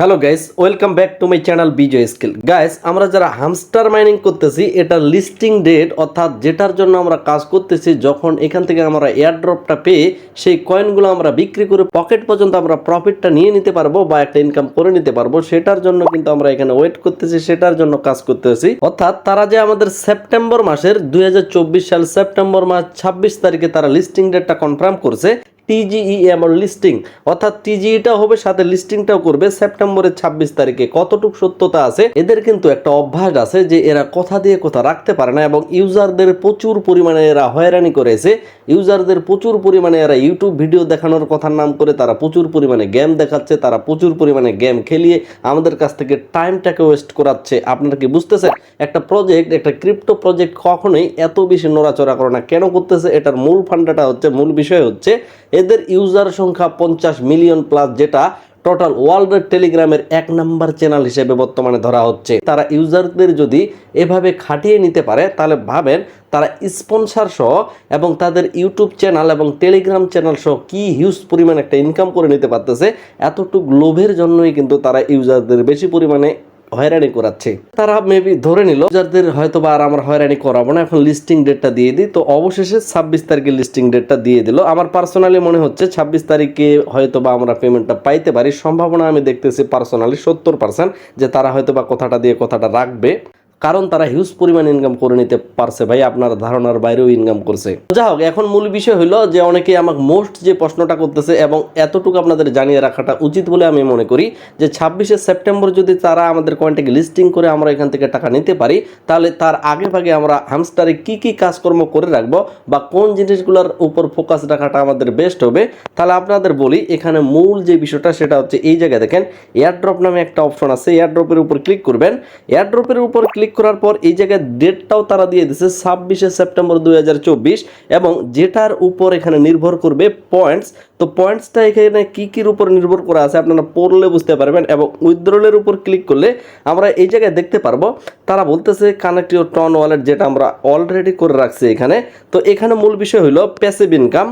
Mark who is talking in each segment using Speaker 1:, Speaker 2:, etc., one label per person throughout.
Speaker 1: Hello guys, welcome back to my channel Vijay skill. Guys, আমরা যারা hamster mining করতেছি, এটা লিস্টিং ডেট অর্থাৎ যেটার জন্য আমরা কাজ করতেছি, যখন এখান থেকে আমরা এয়ারড্রপটা পেয়ে সেই কয়েনগুলো আমরা বিক্রি করে পকেট পর্যন্ত আমরা প্রফিটটা নিয়ে নিতে পারবো বা একটা ইনকাম করে নিতে পারবো, সেটার জন্য কিন্তু আমরা এখানে ওয়েট করতেছি, সেটার জন্য কাজ করতেছি। অর্থাৎ তারা যে আমাদের সেপ্টেম্বর মাসের 2024 সাল সেপ্টেম্বর মাস 26 তারিখে তারা লিস্টিং ডেটটা কনফার্ম করছে। টিজিই এমন লিস্টিং অর্থাৎ টিজিইটা হবে, সাথে লিস্টিংটাও করবে সেপ্টেম্বরের 26 তারিখে। কতটুকু সত্যতা আছে, এদের কিন্তু একটা অভ্যাস আছে যে এরা কথা দিয়ে কথা রাখতে পারে না এবং ইউজারদের প্রচুর পরিমাণে এরা হয়রানি করেছে। ইউজারদের প্রচুর পরিমাণে এরা ইউটিউব ভিডিও দেখানোর কথার নাম করে তারা প্রচুর পরিমাণে গেম দেখাচ্ছে, তারা প্রচুর পরিমাণে গেম খেলিয়ে আমাদের কাছ থেকে টাইমটাকে ওয়েস্ট করাচ্ছে। আপনারা কি বুঝতেছেন? একটা প্রজেক্ট, একটা ক্রিপ্টো প্রজেক্ট কখনোই এত বেশি নড়াচড়া করে না। কেন করতেছে? এটার মূল ফান্ডাটা হচ্ছে, মূল বিষয় হচ্ছে এদের ইউজার সংখ্যা 50 মিলিয়ন প্লাস, যেটা টোটাল ওয়ার্ল্ডের টেলিগ্রামের 1 নাম্বার চ্যানেল হিসেবে বর্তমানে ধরা হচ্ছে। তারা ইউজারদের যদি এভাবে খাটিয়ে নিতে পারে, তাহলে ভাবেন তারা স্পন্সর সহ এবং তাদের ইউটিউব চ্যানেল এবং টেলিগ্রাম চ্যানেল সহ কি হিউজ পরিমাণ একটা ইনকাম করে নিতে পারতেছে। এতটুকু লোভের জন্যই কিন্তু তারা ইউজারদের বেশি পরিমাণে হয়রানি করাচ্ছে। তারা মেবি ধরে নিল ইউজারদের হয়তো বা আর আমরা হয়রানি করাবো না, এখন লিস্টিং ডেটটা দিয়ে দিই। তো অবশেষে 26 তারিখে লিস্টিং ডেটটা দিয়ে দিল। আমার পার্সোনালি মনে হচ্ছে 26 তারিখে হয়তো বা আমরা পেমেন্টটা পাইতে পারি। সম্ভাবনা আমি দেখতেছি পার্সোনালি 70% যে তারা হয়তো বা কথাটা দিয়ে কথাটা রাখবে, কারণ তারা হিউজ পরিমাণ ইনকাম করে নিতে পারছে। ভাই, আপনার ধারণার বাইরেও ইনকাম করছে। যাই হোক, এখন মূল বিষয় হলো যে অনেকে আমাকে মোস্ট যে প্রশ্নটা করতেছে, এবং এতটুকু আপনাদের জানিয়ে রাখাটা উচিত বলে আমি মনে করি, যে 26শে সেপ্টেম্বর যদি তারা আমাদের কয়েনটাকে লিস্টিং করে আমরা এখান থেকে টাকা নিতে পারি, তাহলে তার আগে ভাগে আমরা হামস্টারে কি কি কাজকর্ম করে রাখবো বা কোন জিনিসগুলোর উপর ফোকাস রাখাটা আমাদের বেস্ট হবে। তাহলে আপনাদের বলি, এখানে মূল যে বিষয়টা সেটা হচ্ছে এই জায়গায় দেখেন এয়ারড্রপ নামে একটা অপশন আছে। এয়ারড্রপের উপর ক্লিক করবেন। এয়ারড্রপের উপর ক্লিক করার পর এই জায়গায় ডেটটাও তারা দিয়ে দিয়েছে 26শে সেপ্টেম্বর 2024, এবং যেটার উপর এখানে নির্ভর করবে পয়েন্টস। তো পয়েন্টসটা এখানে কি কির উপর নির্ভর করা আছে আপনারা পড়লে বুঝতে পারবেন। এবং উইথড্রলের উপর ক্লিক করলে আমরা এই জায়গায় দেখতে পারবো তারা বলতেছে কানেক্ট ইউর টন ওয়ালেট, যেটা আমরা অলরেডি করে রাখছি এখানে। তো এখানে মূল বিষয় হলো passive income,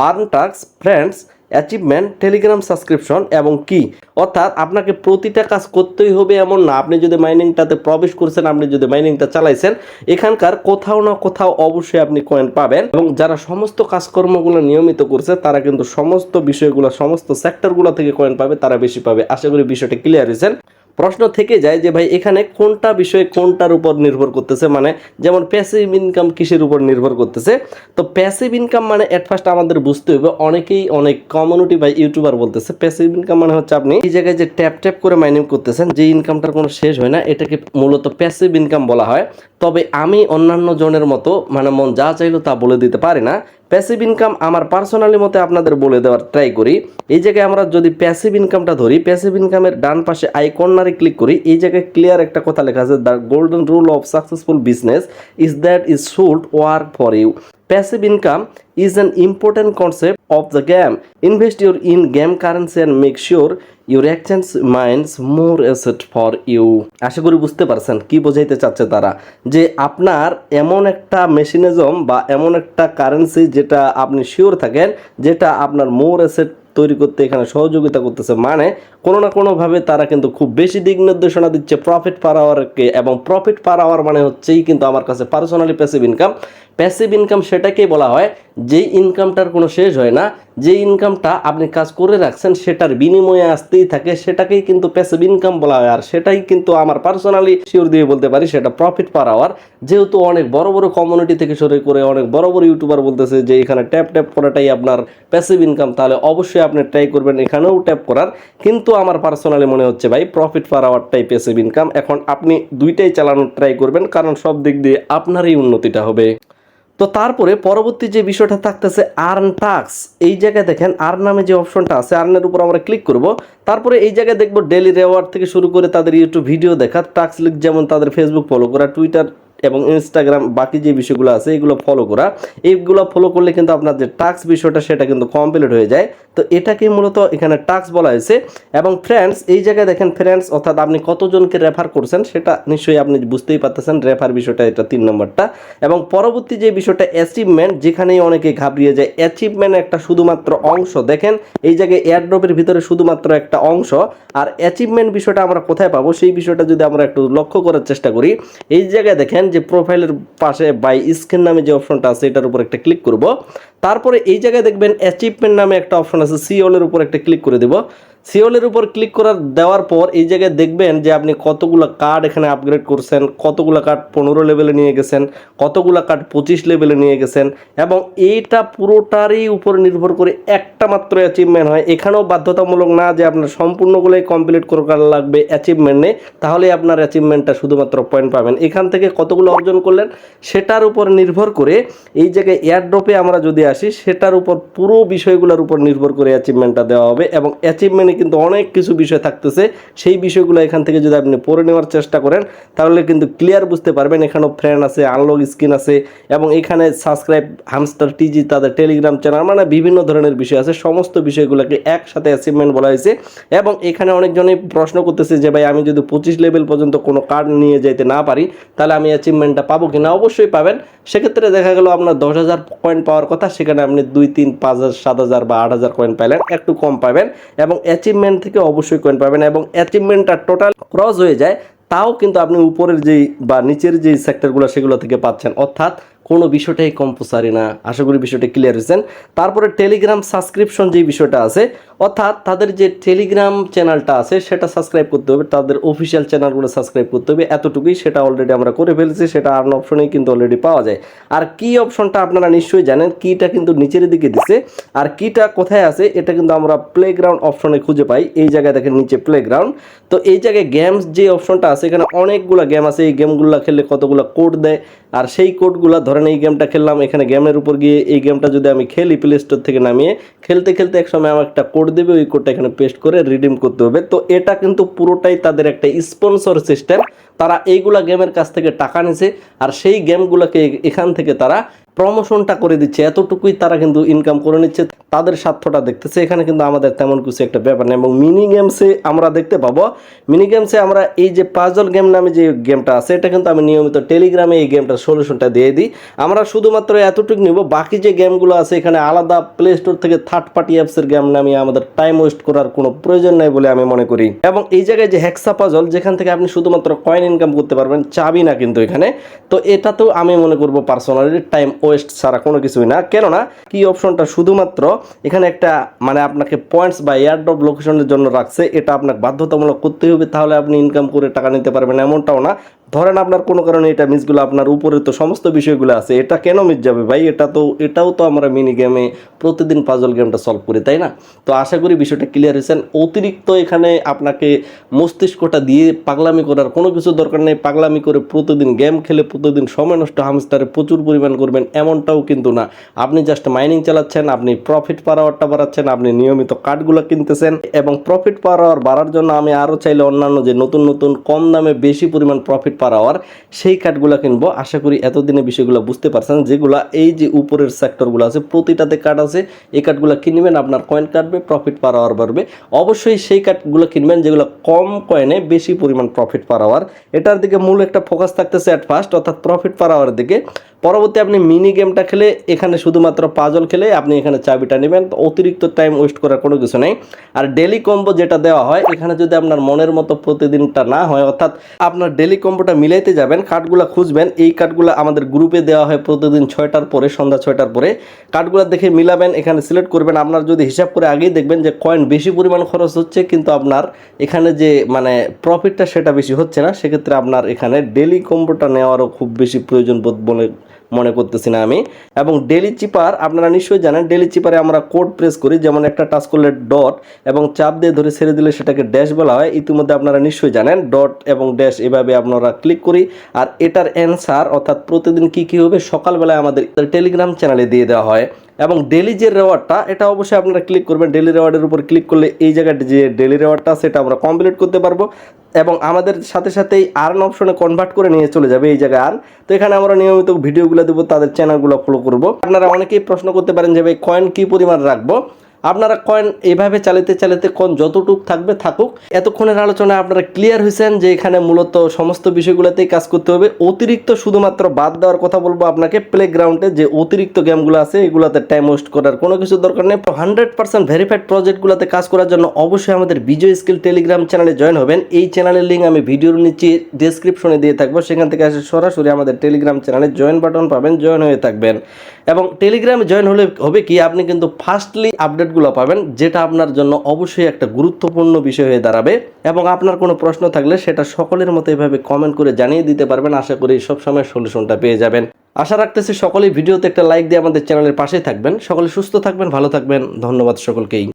Speaker 1: earn task, friends, achievement, Telegram subscription এবং কি। অর্থাৎ আপনাকে প্রতিটা কাজ করতেই হবে এমন না। আপনি যদি মাইনিংটাতে প্রবেশ করছেন, আপনি যদি মাইনিংটা চালাইছেন, এখানকার কোথাও না কোথাও অবশ্যই আপনি কয়েন পাবেন। এবং যারা সমস্ত কাজকর্মগুলো নিয়মিত করছে তারা কিন্তু সমস্ত বিষয়গুলো, সমস্ত সেক্টরগুলো থেকে কয়েন পাবে, তারা বেশি পাবে। আশা করি বিষয়টা ক্লিয়ার হয়েছেন। প্রশ্ন থেকে যায় যে ভাই এখানে কোনটা বিষয় কোনটার উপর নির্ভর করতেছে, মানে যেমন প্যাসিভ ইনকাম কিসের উপর নির্ভর করতেছে। তো প্যাসিভ ইনকাম মানে এট ফার্স্ট আমাদের বুঝতে হবে, অনেকেই অনেক কমিউনিটি বা ইউটিউবার বলতেছে প্যাসিভ ইনকাম মানে হচ্ছে আপনি এই জায়গায় যে ট্যাপ ট্যাপ করে মাইনিং করতেছেন, যে ইনকামটার কোনো শেষ হয় না, এটাকে মূলত প্যাসিভ ইনকাম বলা হয়। তবে আমি অন্যান্য জনের মতো মানে মন যা চাইলো তা বলে দিতে পারি না। প্যাসিভ ইনকাম আমার পার্সোনালি মতে আপনাদের বলে দেওয়ার ট্রাই করি। এই জায়গায় আমরা যদি প্যাসিভ ইনকামটা ধরি, প্যাসিভ ইনকামের ডান পাশে আই কর্নারে ক্লিক করি, এই জায়গায় ক্লিয়ার একটা কথা লেখা আছে, the golden rule of successful business is that is should work for you. Passive income is an important concept of the game. Invest your in-game currency and make sure your exchange mines more asset for you. আশা করি বুঝতে পারছেন কি বোঝাইতে চাচ্ছে তারা, যে আপনার এমন একটা মেশিনিজম বা এমন একটা কারেন্সি যেটা আপনি শিওর থাকেন, যেটা আপনার মোর অ্যাসেট তৈরি করতে এখানে সহযোগিতা করতেছে। মানে কোনো না কোনোভাবে তারা কিন্তু খুব বেশি দিক নির্দেশনা দিচ্ছে প্রফিট পার আওয়ারকে, এবং প্রফিট পার আওয়ার মানে হচ্ছেই কিন্তু আমার কাছে personally passive income. Passive income সেটাকেই বলা হয় যেই ইনকামটার কোনো শেষ হয় না, যে ইনকামটা আপনি কাজ করে রাখছেন সেটার বিনিময়ে আসতেই থাকে, সেটাকেই কিন্তু প্যাসিভ ইনকাম বলা হয়। আর সেটাই কিন্তু আমার পার্সোনালি শিওর দিয়ে বলতে পারি সেটা প্রফিট পার আওয়ার। যেহেতু অনেক বড় বড় কমিউনিটি থেকে শুরু করে অনেক বড় বড় ইউটিউবার বলতেছে যে এখানে ট্যাপ ট্যাপ করাটাই আপনার প্যাসিভ ইনকাম, তাহলে অবশ্যই আপনি ট্রাই করবেন এখানেও ট্যাপ করার। কিন্তু আমার পার্সোনালি মনে হচ্ছে ভাই প্রফিট পার আওয়ারটাই প্যাসিভ ইনকাম। এখন আপনি দুইটাই চালানোর ট্রাই করবেন, কারণ সব দিক দিয়ে আপনারই উন্নতিটা হবে। তো তারপরে পরবর্তী যে বিষয়টা থাকতেছে আর্ন টাস্ক। এই জায়গায় দেখেন আর্ন নামে যে অপশনটা আছে, আর্নের উপর আমরা ক্লিক করব। তারপরে এই জায়গায় দেখবো ডেইলি রেওয়ার্ড থেকে শুরু করে তাদের ইউটিউব ভিডিও দেখা, টাস্ক লিখ যেমন তাদের ফেসবুক ফলো করা, টুইটার এবং ইনস্টাগ্রাম বাকি যে বিষয়গুলো আছে এগুলো ফলো করা, এইগুলো ফলো করলে কিন্তু আপনার যে টাস্ক বিষয়টা সেটা কিন্তু কমপ্লিট হয়ে যায়। তো এটাকে মূলত এখানে টাস্ক বলা হয়েছে। এবং ফ্রেন্ডস এই জায়গায় দেখেন ফ্রেন্ডস অর্থাৎ আপনি কতজনকে রেফার করছেন সেটা নিশ্চয়ই আপনি বুঝতেই পারতেছেন, রেফার বিষয়টা এটা 3 নম্বরটা। এবং পরবর্তী যে বিষয়টা অ্যাচিভমেন্ট, যেখানেই অনেকে ঘাবড়িয়ে যায়, অ্যাচিভমেন্ট একটা শুধুমাত্র অংশ। দেখেন এই জায়গায় এয়ারড্রপের ভিতরে শুধুমাত্র একটা অংশ, আর অ্যাচিভমেন্ট বিষয়টা আমরা কোথায় পাবো সেই বিষয়টা যদি আমরা একটু লক্ষ্য করার চেষ্টা করি, এই জায়গায় দেখেন যে প্রোফাইলের পাশে বাই স্ক্রিন নামে যে অপশনটা আছে এটার উপর একটা ক্লিক করব। তারপরে এই জায়গায় দেখবেন অ্যাচিভমেন্ট নামে একটা অপশন আছে, সিওলের উপর একটা ক্লিক করে দেব। সিওলের উপর ক্লিক দেওয়ার পর এই জায়গায় দেখবেন যে আপনি কতগুলো কার্ড এখানে আপগ্রেড করছেন, কতগুলো কার্ড 15 লেভেলে নিয়ে গেছেন, কতগুলো কার্ড 25 লেভেলে নিয়ে গেছেন। এবং এইটা পুরোটারই উপর নির্ভর করে একটা মাত্র অ্যাচিভমেন্ট হয়। এখানেও বাধ্যতামূলক না যে আপনার সম্পূর্ণগুলোই কমপ্লিট করা লাগবে অ্যাচিভমেন্ট নেই, তাহলে আপনার অ্যাচিভমেন্টটা শুধুমাত্র পয়েন্ট পাবেন। এখান থেকে কতগুলো অর্জন করলেন সেটার উপর নির্ভর করে এই জায়গায় এয়ারড্রপে আমরা যদি আসি সেটার উপর পুরো বিষয়গুলোর উপর নির্ভর করে অ্যাচিভমেন্টটা দেওয়া হবে। এবং অ্যাচিভমেন্টে কিন্তু অনেক কিছু বিষয় থাকতেছে, সেই বিষয়গুলো এখান থেকে যদি আপনি পড়ে নেওয়ার চেষ্টা করেন তাহলে কিন্তু ক্লিয়ার বুঝতে পারবেন। এখানেও ফ্রেন্ড আছে, আনলক স্ক্রিন আছে, এবং এখানে সাবস্ক্রাইব হামস্টার টিজি তাদের টেলিগ্রাম চ্যানেল, মানে বিভিন্ন ধরনের বিষয় আছে। সমস্ত বিষয়গুলোকে একসাথে অ্যাচিভমেন্ট বলা হয়েছে। এবং এখানে অনেকজনই প্রশ্ন করতেছে যে ভাই আমি যদি 25 লেভেল পর্যন্ত কোনো কার্ড নিয়ে যেতে না পারি তাহলে আমি অ্যাচিভমেন্টটা পাবো কিনা? অবশ্যই পাবেন। সেক্ষেত্রে দেখা গেল আপনার 10,000 কয়েন পাওয়ার কথা, সেখানে আপনি 2, 3, 5,000, 7,000 বা 8,000 কয়েন পাইলেন, একটু কম পাবেন। এবং অ্যাচিভমেন্ট থেকে অবশ্যই কয়েন পাবেন। এবং অ্যাচিভমেন্টটা টোটাল ক্রস হয়ে যায় তাও কিন্তু আপনি উপরের যেই বা নিচের যেই সেক্টরগুলো সেগুলো থেকে পাচ্ছেন, অর্থাৎ কোনো বিষয়টাই কম্পালসারি না। আশা করি বিষয়টা ক্লিয়ার হয়েছেন। তারপরে টেলিগ্রাম সাবস্ক্রিপশন যেই বিষয়টা আছে, অর্থাৎ তাদের যে টেলিগ্রাম চ্যানেলটা আছে সেটা সাবস্ক্রাইব করতে হবে, তাদের অফিসিয়াল চ্যানেলগুলো সাবস্ক্রাইব করতে হবে, এতটুকুই। সেটা অলরেডি আমরা করে ফেলেছি, সেটা আর্ন অপশনেই কিন্তু অলরেডি পাওয়া যায়। আর কি অপশনটা আপনারা নিশ্চয়ই জানেন, কিটা কিন্তু নিচের দিকে দিছে। আর কিটা কোথায় আছে এটা কিন্তু আমরা প্লেগ্রাউন্ড অপশনে খুঁজে পাই। এই জায়গায় দেখেন নিচে প্লেগ্রাউন্ড। তো এই জায়গায় গেমস যে অপশনটা আছে এখানে অনেকগুলো গেম আছে। এই গেমগুলো খেললে কতগুলো কোড দেয়, আর সেই কোডগুলো ধরেন এই গেমটা খেললাম, এখানে গেমের উপর গিয়ে এই গেমটা যদি আমি খেলি প্লে স্টোর থেকে নামিয়ে, খেলতে খেলতে এক সময় আমার একটা কোড দেবে, ওই কোডটা এখানে পেস্ট করে রিডিম করতে হবে। তো এটা কিন্তু পুরোটাই তাদের একটা স্পন্সর সিস্টেম। তারা এইগুলা গেমের কাছ থেকে টাকা নিছে, আর সেই গেমগুলোকে এখান থেকে তারা প্রমোশনটা করে দিচ্ছে, এতটুকুই তারা কিন্তু ইনকাম করে নিচ্ছে, তাদের স্বার্থটা দেখতেছে। এখানে কিন্তু আমাদের তেমন কিছু একটা ব্যাপার নেই। এবং মিনি গেমসে আমরা দেখতে পাবো, মিনি গেমসে আমরা এই যে পাজল গেম নামে যে গেমটা আছে এটা কিন্তু আমি নিয়মিত টেলিগ্রামে এই গেমটার সলিউশনটা দিয়ে দিই। আমরা শুধুমাত্র এতটুকু নিব, বাকি যে গেমগুলো আছে এখানে আলাদা প্লে স্টোর থেকে থার্ড পার্টি অ্যাপসের গেম নামিয়ে আমাদের টাইম ওয়েস্ট করার কোনো প্রয়োজন নাই বলে আমি মনে করি। এবং এই জায়গায় যে হেক্সা পাজল, যেখান থেকে আপনি শুধুমাত্র কয়েন ইনকাম করতে পারবেন, চাবি না কিন্তু এখানে। তো এটাতেও আমি মনে করবো পার্সোনালি টাইম ওয়েস্ট ছাড়া কোনো কিছুই না। কেননা কি অপশনটা শুধুমাত্র এখানে একটা মানে আপনাকে পয়েন্টস বা এয়ারড্রপ লোকেশনের জন্য রাখছে, এটা আপনাকে বাধ্যতামূলক করতে হবে, তাহলে আপনি ইনকাম করে টাকা নিতে পারবেন এমনটাও না। ধরেন আপনার কোনো কারণে এটা মিসগুলো, আপনার উপরে তো সমস্ত বিষয়গুলো আছে, এটা কেন মিস যাবে ভাই? এটাও তো আমরা মিনি গেমে প্রতিদিন পাজল গেমটা সলভ করি, তাই না? তো আশা করি বিষয়টা ক্লিয়ার হয়েছেন। অতিরিক্ত এখানে আপনাকে মস্তিষ্কটা দিয়ে পাগলামি করার কোনো কিছু দরকার নেই। পাগলামি করে প্রতিদিন গেম খেলে প্রতিদিন সময় নষ্ট হামস্টারে প্রচুর পরিমাণ করবেন এমনটাও কিন্তু না। আপনি জাস্ট মাইনিং চালাচ্ছেন, আপনি প্রফিট পার আওয়ারটা বাড়াচ্ছেন, আপনি নিয়মিত কার্ডগুলো কিনতেছেন। এবং প্রফিট পার আওয়ার বাড়ার জন্য আমি আরও চাইলে অন্যান্য যে নতুন নতুন কম দামে বেশি পরিমাণ প্রফিট পার আওয়ার সেই কার্ডগুলো কিনবো। আশা করি এতদিনে বিষয়গুলো বুঝতে পারছেন। যেগুলো এই যে উপরের সেক্টরগুলো আছে প্রতিটাতে কার্ড আছে, এই কার্ডগুলো কিনবেন, আপনার কয়েন কাটবে, প্রফিট পার আওয়ার বাড়বে। অবশ্যই সেই কার্ডগুলো কিনবেন যেগুলো কম কয়েনে বেশি পরিমাণ প্রফিট পার আওয়ার, এটার দিকে মূল একটা ফোকাস থাকতেছে অ্যাট ফার্স্ট, অর্থাৎ প্রফিট পার আওয়ারের দিকে। পরবর্তী আপনি মিনি গেমটা খেলে এখানে শুধুমাত্র পাজল খেলে আপনি এখানে চাবিটা নেবেন, অতিরিক্ত টাইম ওয়েস্ট করার কোনো কিছু নেই। আর ডেলি কম্বো যেটা দেওয়া হয় এখানে যদি আপনার মনের মতো প্রতিদিনটা না হয়, অর্থাৎ আপনার ডেলি কম্বোটা মিলাইতে যাবেন, কার্ডগুলো খুঁজবেন, এই কার্ডগুলো আমাদের গ্রুপে দেওয়া হয় প্রতিদিন 6টার পরে, সন্ধ্যা 6টার পরে। কার্ডগুলো দেখে মিলাবেন, এখানে সিলেক্ট করবেন। আপনার যদি হিসাব করে আগেই দেখবেন যে কয়েন বেশি পরিমাণ খরচ হচ্ছে কিন্তু আপনার এখানে যে মানে প্রফিটটা সেটা বেশি হচ্ছে না, সেক্ষেত্রে আপনার এখানে ডেলি কম্বোটা নেওয়ারও খুব বেশি প্রয়োজন বোধ বলে মনে করতেছি না আমি। এবং ডেলি চিপার আপনারা নিশ্চয়ই জানেন, ডেলি চিপারে আমরা কোড প্রেস করি, যেমন একটা টাচ করলে ডট এবং চাপ দিয়ে ধরে ছেড়ে দিলে সেটাকে ড্যাশ বলা হয়। ইতিমধ্যে আপনারা নিশ্চয়ই জানেন ডট এবং ড্যাশ এভাবে আপনারা ক্লিক করি। আর এটার অ্যান্সার অর্থাৎ প্রতিদিন কি কি হবে সকালবেলায় আমাদের টেলিগ্রাম চ্যানেলে দিয়ে দেওয়া হয়। এবং ডেলি যে রেওয়ার্ডটা এটা অবশ্যই আপনারা ক্লিক করবেন। ডেলি রেওয়ার্ডের উপর ক্লিক করলে এই জায়গাটি যে ডেলি রেওয়ার্ডটা সেটা আমরা কমপ্লিট করতে পারবো এবং আমাদের সাথে সাথেই আর্ন অপশনে কনভার্ট করে নিয়ে চলে যাবে এই জায়গায় আর্ন। তো এখানে আমরা নিয়মিত ভিডিওগুলো দেবো, তাদের চ্যানেলগুলো ফলো করব। আপনারা অনেকেই প্রশ্ন করতে পারেন যে ভাই কয়েন কী পরিমাণ রাখবো। আপনারা কয়েন এইভাবে চালাতে চালাতে কয়েন যতটুক থাকবে থাকুক। এতক্ষণের আলোচনায় আপনারা ক্লিয়ার হয়েছেন যে এখানে মূলত সমস্ত বিষয়গুলোতেই কাজ করতে হবে। অতিরিক্ত শুধুমাত্র বাদ দেওয়ার কথা বলবো আপনাকে, প্লেগ্রাউন্ডে যে অতিরিক্ত গেমগুলো আছে এগুলোতে টাইম ওয়েস্ট করার কোনো কিছু দরকার নেই। 100% ভেরিফাইড প্রজেক্টগুলোতে কাজ করার জন্য অবশ্যই আমাদের বিজয় স্কিল টেলিগ্রাম চ্যানেলে জয়েন হবেন। এই চ্যানেলের লিঙ্ক আমি ভিডিওর নিচে ডেসক্রিপশনে দিয়ে থাকবো, সেখান থেকে এসে সরাসরি আমাদের টেলিগ্রাম চ্যানেলে জয়েন বাটন পাবেন, জয়েন হয়ে থাকবেন। এবং টেলিগ্রামে জয়েন হলে হবে কি, আপনি কিন্তু ফার্স্টলি আপডেটগুলো পাবেন, যেটা আপনার জন্য অবশ্যই একটা গুরুত্বপূর্ণ বিষয় হয়ে দাঁড়াবে। এবং আপনার কোনো প্রশ্ন থাকলে সেটা সকলের মতো এভাবে কমেন্ট করে জানিয়ে দিতে পারবেন। আশা করি সবসময় সলিউশনটা পেয়ে যাবেন। আশা রাখতেছি সকলেই ভিডিওতে একটা লাইক দিয়ে আমাদের চ্যানেলের পাশেই থাকবেন। সকলে সুস্থ থাকবেন, ভালো থাকবেন। ধন্যবাদ সকলকেই।